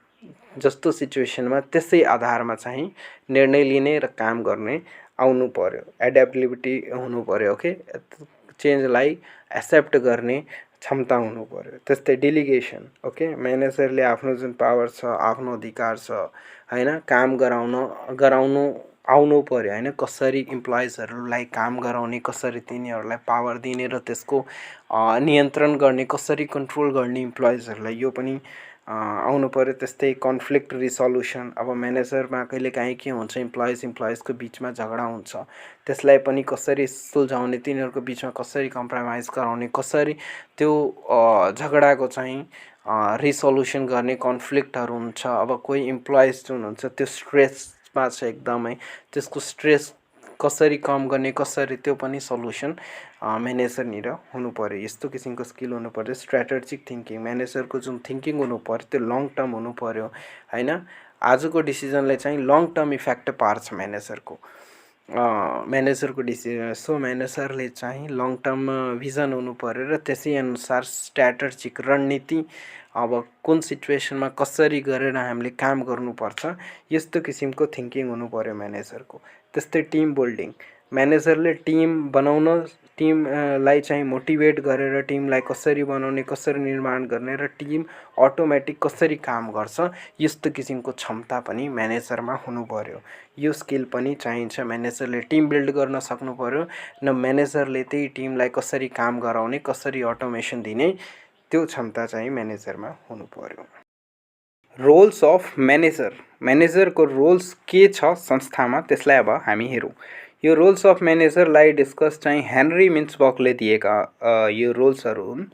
जस्तो सिचुएसनमा त्यसै आधारमा चाहिँ निर्णय लिने र काम गर्ने आउनु पर्यो। एडेप्टिबिलिटी हुनु पर्यो। ओके, चेन्जलाई एक्सेप्ट गर्ने क्षमता हुनु पर्यो। त्यस्तै डेलिगेसन। ओके, म्यानेजरले आफ्नो जुन पावर छ, आफ्नो अधिकार छ होइन, काम गराउनु आउनु पर्यो हैन। कसरी इम्प्लोइजहरूलाई काम गराउने, कसरी तिनीहरूलाई पावर दिने र त्यसको नियन्त्रण गर्ने, कसरी कन्ट्रोल गर्ने इम्प्लोइजहरूलाई, यो पनि आउनु पर्यो। त्यस्तै कन्फ्लिक्ट रिसोल्युसन, अब म्यानेजरमा कहिलेकाहीँ के हुन्छ, इम्प्लोइजको बिचमा झगडा हुन्छ, त्यसलाई पनि कसरी सुल्झाउने, तिनीहरूको बिचमा कसरी कम्प्रोमाइज गराउने, कसरी त्यो झगडाको चाहिँ रिसोल्युसन गर्ने, कन्फ्लिक्टहरू हुन्छ। अब कोही इम्प्लोइज जुन हुन्छ त्यो स्ट्रेसमा छ एकदमै, त्यसको स्ट्रेस कसरी कम गर्ने, कसरी त्यो पनि सल्युसन म्यानेजरनिर हुनु पर्यो। यस्तो किसिमको स्किल हुनु पर्यो। स्ट्र्याटेजिक थिङ्किङ, म्यानेजरको जुन थिङ्किङ हुनु पर्यो त्यो लङ टर्म हुनु पर्यो हैन। आजको डिसिजनले चाहिँ लङ टर्म इफेक्ट पार्छ म्यानेजरको डिसिजन। सो म्यानेजरले चाहिँ लङ टर्म भिजन हुनु पर्यो र त्यसै अनुसार स्ट्र्याटेजिक रणनीति, अब कुन सिचुएसनमा कसरी गरेर हामीले काम गर्नुपर्छ, यस्तो किसिमको थिङ्किङ हुनु पर्यो म्यानेजरको। त्यस्तै टिम बिल्डिङ, म्यानेजरले टिम बनाउन, टिमलाई चाहिँ मोटिभेट गरेर टिमलाई कसरी बनाउने, कसरी निर्माण गर्ने र टिम अटोमेटिक कसरी काम गर्छ, यस्तो किसिमको क्षमता पनि म्यानेजरमा हुनु पर्यो। यो स्किल पनि चाहिन्छ। म्यानेजरले टिम बिल्ड गर्न सक्नु पर्यो, न म्यानेजरले त्यही टिमलाई कसरी काम गराउने, कसरी अटोमेसन दिने, त्यो क्षमता चाहिँ म्यानेजरमा हुनु पर्यो। रोल्स अफ म्यानेजर, म्यानेजरको रोल्स के छ संस्थामा, त्यसलाई अब हामी हेरौँ। यो रोल्स अफ म्यानेजरलाई डिस्कस चाहिँ हेनरी मिन्सबर्गले दिएका यो रोल्सहरू हुन्।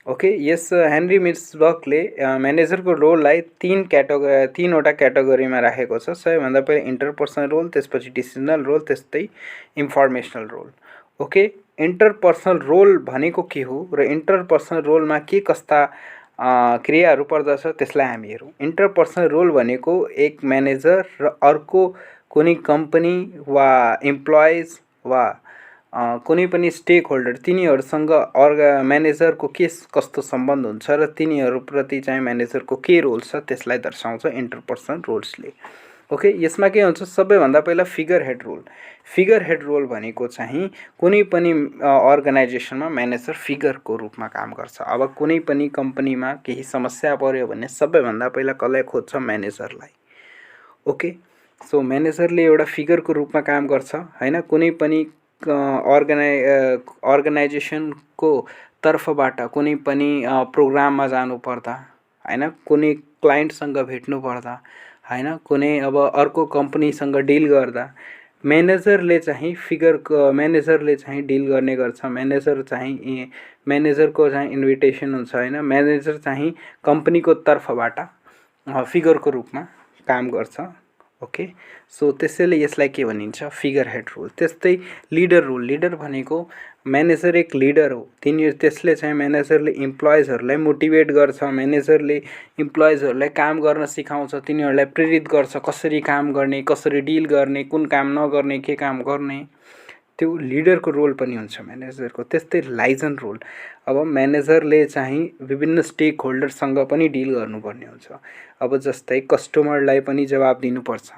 ओके, यस हेनरी मिन्सबर्गले म्यानेजरको रोललाई तीनवटा क्याटेगोरीमा राखेको छ। सबैभन्दा पहिला इन्टरपर्सनल रोल, त्यसपछि डिसिजनल रोल, त्यस्तै informational role. Okay, interpersonal role भनेको के हो र इन्टरपर्सनल रोलमा के कस्ता क्रियाहरू पर्दछ, त्यसलाई हामी हेरौँ। इन्टरपर्सनल रोल भनेको एक म्यानेजर र अर्को कुनै कम्पनी वा इम्प्लोइज वा कुनै पनि स्टेक होल्डर, तिनीहरूसँग म्यानेजरको के कस्तो सम्बन्ध हुन्छ र तिनीहरूप्रति चाहिँ म्यानेजरको के रोल छ, त्यसलाई दर्शाउँछ इन्टरपर्सनल रोल्सले। ओके, यसमा के हुन्छ, सबैभन्दा पहिला figurehead role. Figurehead role भनेको चाहिँ कुनै पनि अर्गनाइजेसनमा म्यानेजर फिगरको रूपमा काम गर्छ। अब कुनै पनि कम्पनीमा केही समस्या पर्यो भने सबैभन्दा पहिला कसलाई खोज्छ, म्यानेजरलाई। ओके, सो म्यानेजरले एउटा फिगरको रूपमा काम गर्छ हैन। कुनै पनि अर्गनाइजेसनको तर्फबाट कुनै पनि प्रोग्राममा जानु पर्दा हैन, कुनै क्लाइन्टसँग भेट्नु पर्दा हैन, कुनै अब अर्को कम्पनीसँग डिल गर्दा म्यानेजरले चाहिँ डिल गर्ने गर्छ। म्यानेजरको चाहिँ इन्भिटेसन हुन्छ हैन। म्यानेजर चाहिँ कम्पनीको तर्फबाट फिगरको रूपमा काम गर्छ। ओके, सो त्यसैले यसलाई के भनिन्छ, फिगर हेड रोल। त्यस्तै लिडर रोल, लिडर भनेको म्यानेजर एक लिडर हो। त्यसले चाहिँ म्यानेजरले इम्प्लोइजहरूलाई मोटिभेट गर्छ, म्यानेजरले इम्प्लोइजहरूलाई काम गर्न सिकाउँछ, तिनीहरूलाई प्रेरित गर्छ कसरी काम गर्ने, कसरी डिल गर्ने, कुन काम नगर्ने, के काम गर्ने, त्यो लिडरको रोल पनि हुन्छ म्यानेजरको। त्यस्तै लाइजन रोल, अब म्यानेजरले चाहिँ विभिन्न स्टेक होल्डरसँग पनि डिल गर्नुपर्ने हुन्छ। अब जस्तै कस्टमरलाई पनि जवाब दिनुपर्छ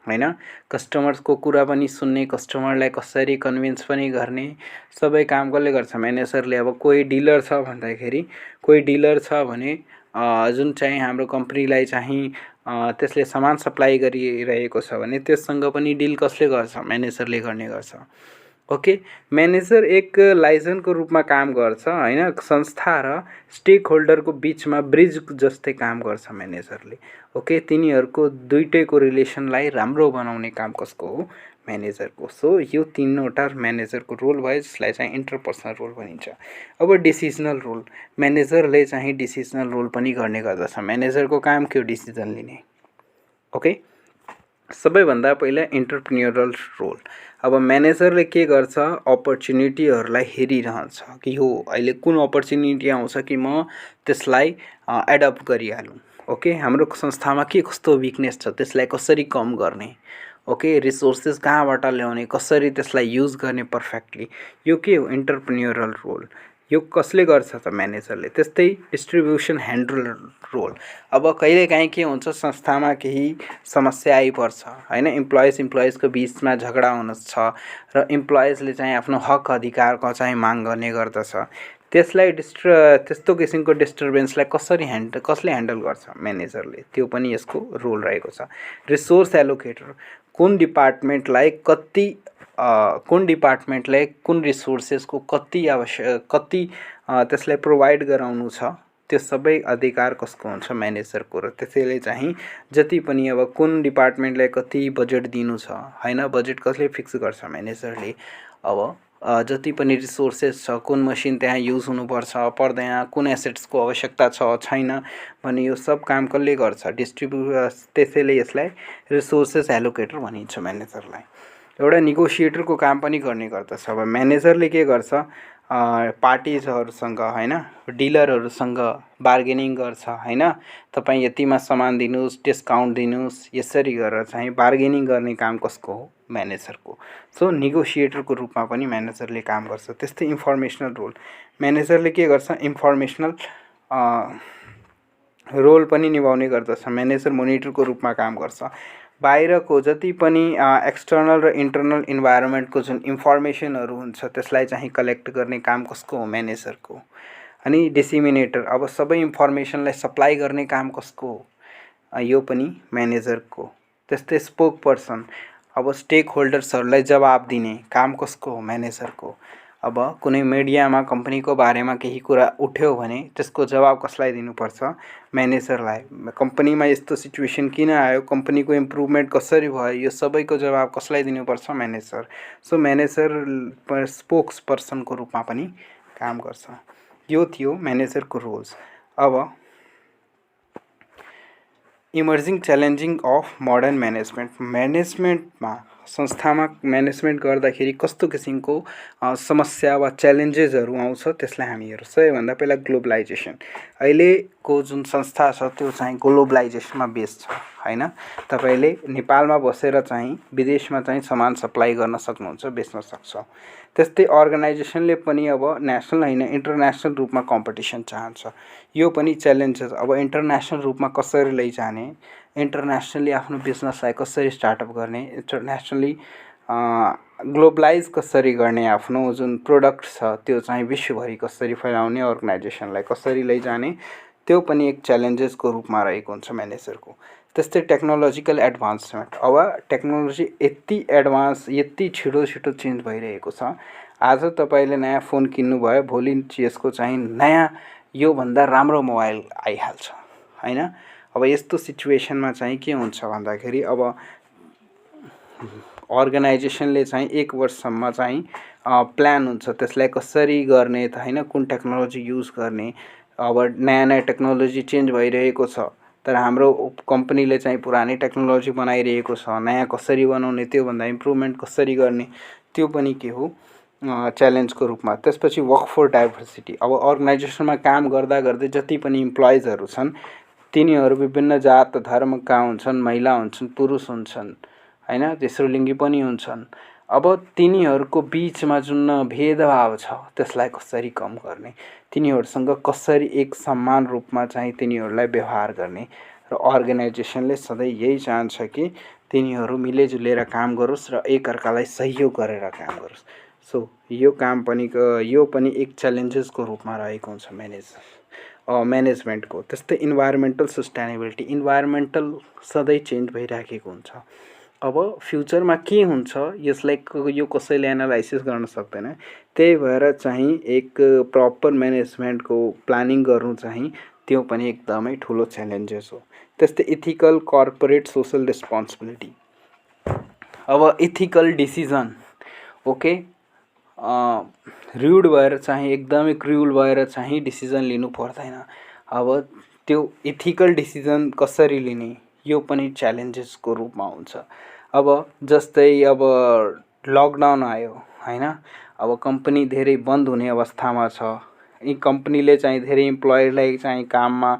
हैन, कस्टमर्सको कुरा पनि सुन्ने, कस्टमरलाई कसरी कन्भिन्स पनि गर्ने, सबै काम कसले गर्छ, म्यानेजरले। अब कोही डिलर छ भन्दाखेरि, कोही डिलर छ भने जुन चाहिँ हाम्रो कम्पनीलाई चाहिँ त्यसले सामान सप्लाई गरिरहेको छ भने त्यससँग पनि डिल कसले गर्छ, म्यानेजरले गर्ने गर्छ। ओके, म्यानेजर एक लाइजनको रूपमा काम गर्छ हैन, संस्था र स्टेक होल्डरको बिचमा ब्रिज जस्तै काम गर्छ म्यानेजरले। ओके, तिनीहरूको दुईटैको रिलेसनलाई राम्रो बनाउने काम कसको हो, म्यानेजरको। सो यो तीनवटा म्यानेजरको रोल भयो, जसलाई चाहिँ इन्टरपर्सनल रोल भनिन्छ। अब डिसिजनल रोल, म्यानेजरले चाहिँ डिसिजनल रोल पनि गर्ने गर्दछ। म्यानेजरको काम के हो, डिसिजन लिने। ओके, सबैभन्दा पहिला इन्टरप्रेन्योरल रोल। अब म्यानेजरले के गर्छ, अपर्च्युनिटीहरूलाई हेरिरहन्छ कि हो अहिले कुन अपर्च्युनिटी आउँछ कि म त्यसलाई एडप्ट गरिहालौँ। ओके, हाम्रो संस्थामा के कस्तो विकनेस छ, त्यसलाई कसरी कम गर्ने, ओके, रिसोर्सेस कहाँबाट ल्याउने, कसरी त्यसलाई युज गर्ने पर्फेक्टली, यो के हो, इन्टरप्रेन्योरल रोल। यो कसले गर्छ त, म्यानेजरले। त्यस्तै डिस्ट्रिब्युसन ह्यान्डल रोल। अब कहिलेकाहीँ के हुन्छ, संस्थामा केही समस्या आइपर्छ हैन, इम्प्लोइजको बिचमा झगडा हुन छ र इम्प्लोइजले चाहिँ आफ्नो हक अधिकारको चाहिँ माग गर्ने गर्दछ। त्यसलाई त्यस्तो किसिमको डिस्टर्बेन्सलाई कसले ह्यान्डल गर्छ? म्यानेजरले। त्यो पनि यसको रोल रहेको छ। रिसोर्स एलोकेटर, कुन डिपार्टमेन्टलाई कुन रिसोर्सेसको कति त्यसलाई प्रोभाइड गराउनु छ, त्यो सबै अधिकार कसको हुन्छ? म्यानेजरको। र त्यसैले चाहिँ जति पनि अब कुन डिपार्टमेन्टलाई कति बजेट दिनु छ हैन, बजेट कसले फिक्स गर्छ? म्यानेजरले। अब जति पनि रिसोर्सेस छ, कुन मसिन त्यहाँ युज हुनुपर्छ पर्दैन, कुन एसेट्सको आवश्यकता छ छैन भने यो सब काम कसले गर्छ? त्यसैले यसलाई रिसोर्सेस एलोकेटर भनिन्छ म्यानेजरलाई। एउटा नेगोसिएटरको काम पनि गर्ने गर्दछ। अब म्यानेजरले के गर्छ? पार्टिजहरूसँग हैन, डिलरहरूसँग बार्गेनिङ गर्छ हैन, तपाईँ यतिमा सामान दिनुहोस्, डिस्काउन्ट दिनुहोस्, यसरी गरेर चाहिँ बार्गेनिङ गर्ने काम कसको हो? म्यानेजरको। सो नेगोसिएटरको रूपमा पनि म्यानेजरले काम गर्छ। त्यस्तै इन्फर्मेसनल रोल, म्यानेजरले के गर्छ? इन्फर्मेसनल रोल पनि निभाउने गर्दछ। म्यानेजर मोनिटरको रूपमा काम गर्छ। बाहिरको जति पनि एक्सटर्नल र इन्टर्नल इन्भाइरोमेन्टको जुन इन्फर्मेसनहरू हुन्छ त्यसलाई चाहिँ कलेक्ट गर्ने काम कसको हो? म्यानेजरको। अनि डिसिमिनेटर, अब सबै इन्फर्मेसनलाई सप्लाई गर्ने काम कसको हो? यो पनि म्यानेजरको। त्यस्तै स्पोक पर्सन, अब स्टेक होल्डर्सहरूलाई जवाब दिने काम कसको हो? म्यानेजरको। अब कुनै मिडियामा कम्पनीको बारेमा केही कुरा उठ्यो भने त्यसको जवाब कसलाई दिनुपर्छ? म्यानेजरलाई। कम्पनीमा यस्तो सिचुएसन किन आयो, कम्पनीको इम्प्रुभमेन्ट कसरी भयो, यो सबैको जवाब कसलाई दिनुपर्छ? म्यानेजर। सो म्यानेजर स्पोक्स पर्सनको रूपमा पनि काम गर्छ। यो थियो म्यानेजरको रोल्स। अब इमर्जिङ च्यालेन्जिङ अफ मोडर्न म्यानेजमेन्टमा संस्थामा म्यानेजमेन्ट गर्दाखेरि कस्तो किसिमको समस्या वा च्यालेन्जेसहरू आउँछ त्यसलाई हामी हेर्छौँ। सबैभन्दा पहिला ग्लोबलाइजेसन। अहिलेको जुन संस्था छ त्यो चाहिँ ग्लोबलाइजेसनमा बेस छ हैन। तपाईँले नेपालमा बसेर चाहिँ विदेशमा चाहिँ सामान सप्लाई गर्न सक्नुहुन्छ, बेच्न सक्छ। त्यस्तै अर्गनाइजेसनले पनि अब नेसनल हैन इन्टरनेसनल रूपमा कम्पिटिसन चाहन्छ। यो पनि च्यालेन्जेस। अब इन्टरनेसनल रूपमा कसरी लैजाने, इन्टरनेसनली आफ्नो बिजनेसलाई कसरी स्टार्टअप गर्ने, इन्टरनेसनली ग्लोबलाइज कसरी गर्ने, आफ्नो जुन प्रोडक्ट छ त्यो चाहिँ विश्वभरि कसरी फैलाउने, अर्गनाइजेसनलाई कसरी लैजाने, त्यो पनि एक च्यालेन्जेसको रूपमा रहेको हुन्छ म्यानेजरको। त्यस्तै टेक्नोलोजिकल एडभान्समेन्ट। अब टेक्नोलोजी यति एडभान्स, यति छिटो चेन्ज भइरहेको छ। आज तपाईँले नयाँ फोन किन्नुभयो, भोलि यसको चाहिँ नयाँ योभन्दा राम्रो मोबाइल आइहाल्छ हैन। अब यस्तो सिचुएसनमा चाहिँ के हुन्छ भन्दाखेरि अब अर्गनाइजेसनले चाहिँ 1 वर्षसम्म चाहिँ प्लान हुन्छ त्यसलाई कसरी गर्ने त हैन, कुन टेक्नोलोजी युज गर्ने। अब नयाँ टेक्नोलोजी चेन्ज भइरहेको छ तर हाम्रो कम्पनीले चाहिँ पुरानै टेक्नोलोजी बनाइरहेको छ, नयाँ कसरी बनाउने, त्योभन्दा इम्प्रुभमेन्ट कसरी गर्ने, त्यो पनि के हो? च्यालेन्जको रूपमा। त्यसपछि वर्कफोर्स डाइभर्सिटी। अब अर्गनाइजेसनमा काम गर्दै जति पनि इम्प्लोइजहरू छन् तिनीहरू विभिन्न जात धर्मका हुन्छन्, महिला हुन्छन्, पुरुष हुन्छन् हैन, तेस्रो लिङ्गी पनि हुन्छन्। अब तिनीहरूको बिचमा जुन भेदभाव छ त्यसलाई कसरी कम गर्ने, तिनीहरूसँग कसरी एक समान रूपमा चाहिँ तिनीहरूलाई व्यवहार गर्ने। र अर्गनाइजेसनले सधैँ यही चाहन्छ कि तिनीहरू मिलेजुलेर काम गरोस् र एकअर्कालाई सहयोग गरेर काम गरोस्। सो यो पनि एक च्यालेन्जेसको रूपमा रहेको हुन्छ म्यानेजमेन्टको। त्यस्तै इन्भाइरोमेन्टल सस्टेनेबिलिटी। इन्भाइरोमेन्टल सधैँ चेन्ज भइराखेको हुन्छ। अब फ्युचरमा के हुन्छ यसलाई यो कसैले एनालाइसिस गर्न सक्दैन। त्यही भएर चाहिँ एक प्रपर म्यानेजमेन्टको प्लानिङ गर्नु चाहिँ त्यो पनि एकदमै ठुलो च्यालेन्जेस हो। त्यस्तै इथिकल कर्पोरेट सोसल रेस्पोन्सिबिलिटी। अब इथिकल डिसिजन, ओके, र्युड भएर चाहिँ एकदमै क्रुअल भएर चाहिँ डिसिजन लिनु पर्दैन। अब त्यो इथिकल डिसिजन कसरी लिने यो पनि च्यालेन्जेसको रूपमा हुन्छ। अब जस्तै अब लकडाउन आयो हैन, अब कम्पनी धेरै बन्द हुने अवस्थामा छ, यी कम्पनीले चाहिँ धेरै इम्प्लोइजलाई चाहिँ काममा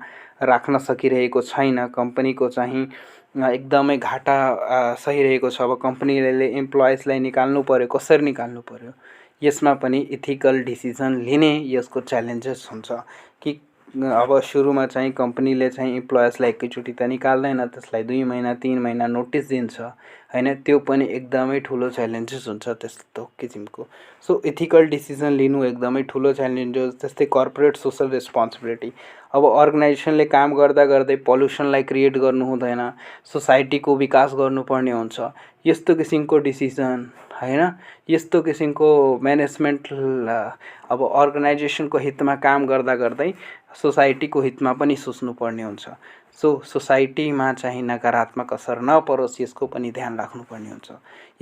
राख्न सकिरहेको छैन, कम्पनीको चाहिँ एकदमै घाटा सहिरहेको छ। अब कम्पनीले इम्प्लोइजलाई निकाल्नु पर्यो, कसरी निकाल्नु पर्यो, यसमा पनि इथिकल डिसिजन लिने यसको च्यालेन्जेस हुन्छ कि अब सुरुमा चाहिँ कम्पनीले चाहिँ इम्प्लोयर्सलाई एकैचोटि त निकाल्दैन, त्यसलाई 2 महिना 3 महिना नोटिस दिन्छ हैन। त्यो पनि एकदमै ठुलो च्यालेन्जेस हुन्छ त्यस्तो किसिमको। सो एथिकल डिसिजन लिनु एकदमै ठुलो च्यालेन्ज हो। त्यस्तै कर्पोरेट सोसल रेस्पोन्सिबिलिटी, अब अर्गनाइजेसनले काम गर्दा गर्दै पल्युसनलाई क्रिएट गर्नु हुँदैन, सोसाइटीको विकास गर्नुपर्ने हुन्छ। यस्तो किसिमको डिसिजन हैन, यस्तो किसिमको म्यानेजमेन्ट अब अर्गनाइजेसनको हितमा काम गर्दा गर्दै सोसाइटीको हितमा पनि सोच्नुपर्ने हुन्छ। सो सोसाइटीमा चाहिँ नकारात्मक असर नपरोस् यसको पनि ध्यान राख्नुपर्ने हुन्छ।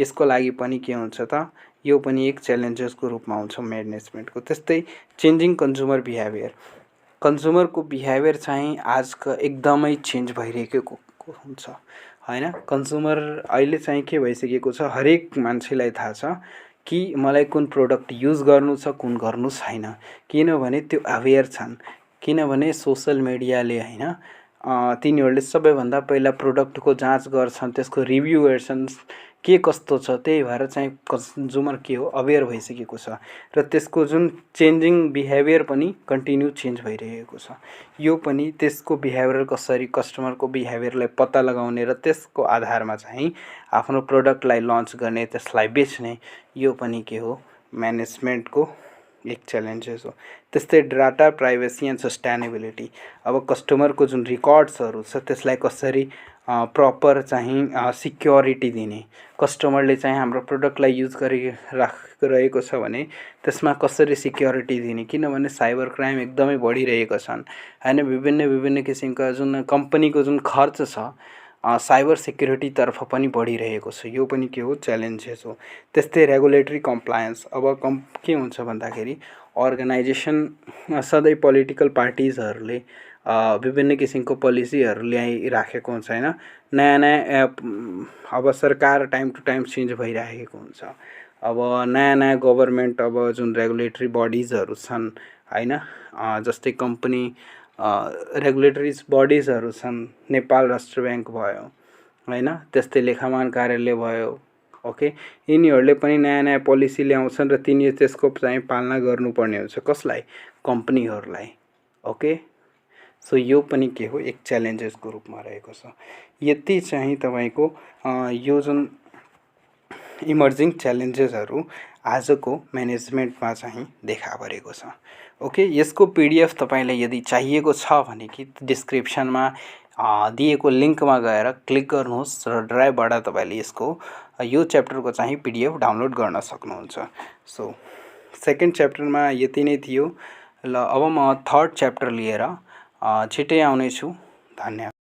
यसको लागि पनि के हुन्छ त, यो पनि एक च्यालेन्जेसको रूपमा हुन्छ म्यानेजमेन्टको। त्यस्तै चेन्जिङ कन्ज्युमर बिहेभियर, कन्ज्युमरको बिहेभियर चाहिँ आजको एकदमै चेन्ज भइरहेको हुन्छ हैन। कन्ज्युमर अहिले चाहिँ के भइसकेको छ, हरेक मान्छेलाई थाहा छ कि मलाई कुन प्रोडक्ट युज गर्नु छ कुन गर्नु छैन, किनभने त्यो अवेयर छन्। किनभने सोसल मिडियाले हैन तिनीहरूले सबैभन्दा पहिला प्रोडक्टको जाँच गर्छन्, त्यसको रिभ्यू हेर्छन् के कस्तो छ। त्यही भएर चाहिँ कन्ज्युमर के हो, अवेयर भइसकेको छ र त्यसको जुन चेन्जिङ बिहेभियर पनि कन्टिन्यू चेन्ज भइरहेको छ। यो पनि त्यसको बिहेभियर कसरी, कस्टमरको बिहेभियरलाई पत्ता लगाउने र त्यसको आधारमा चाहिँ आफ्नो प्रोडक्टलाई लन्च गर्ने, त्यसलाई बेच्ने, यो पनि के हो, म्यानेजमेन्टको एक च्यालेन्जेस हो। त्यस्तै डाटा प्राइभेसी एन्ड सस्टेनेबिलिटी, अब कस्टमरको जुन रिकर्ड्सहरू छ त्यसलाई कसरी प्रपर चाहिँ सिक्योरिटी दिने, कस्टमरले चाहिँ हाम्रो प्रोडक्टलाई युज गरिरहेको छ भने त्यसमा कसरी सिक्योरिटी दिने, किनभने साइबर क्राइम एकदमै बढिरहेका छन् हैन। विभिन्न किसिमका जुन कम्पनीको जुन खर्च छ साइबर सिक्युरिटीतर्फ पनि बढिरहेको छ। यो पनि के हो, च्यालेन्जेस हो। त्यस्तै रेगुलेटरी कम्प्लायन्स, अब के हुन्छ भन्दाखेरि अर्गनाइजेसन सधैँ पोलिटिकल पार्टिजहरूले विभिन्न किसिमको पोलिसीहरू ल्याइराखेको हुन्छ हैन। नयाँ नयाँ अब सरकार टाइम टु टाइम चेन्ज भइरहेको हुन्छ। अब नयाँ गभर्मेन्ट, अब जुन रेगुलेटरी बडिजहरू छन् हैन, जस्तै कम्पनी रेगुलेटरी बडिजहरू छन्, नेपाल राष्ट्र ब्याङ्क भयो हैन, त्यस्तै लेखामान कार्यालय भयो, ओके। यिनीहरूले पनि नयाँ नयाँ पोलिसी ल्याउँछन् र तिनी त्यसको चाहिँ पालना गर्नुपर्ने हुन्छ। कसलाई, कम्पनीहरूलाई, ओके। सो यो पनि के हो, एक च्यालेन्जेसको रूपमा रहेको छ। यति चाहिँ तपाईँको यो जुन इमर्जिङ च्यालेन्जेसहरू आजको म्यानेजमेन्टमा चाहिँ देखा परेको छ, ओके। यसको पिडिएफ तपाईँलाई यदि चाहिएको छ भने कि डिस्क्रिप्सनमा दिएको लिङ्कमा गएर क्लिक गर्नुहोस् र ड्राइभबाट तपाईँले यो च्याप्टरको चाहिँ पिडिएफ डाउनलोड गर्न सक्नुहुन्छ। सो सेकेन्ड च्याप्टरमा यति नै थियो। ल अब म थर्ड च्याप्टर लिएर छिट्टै आउनेछु। धन्यवाद।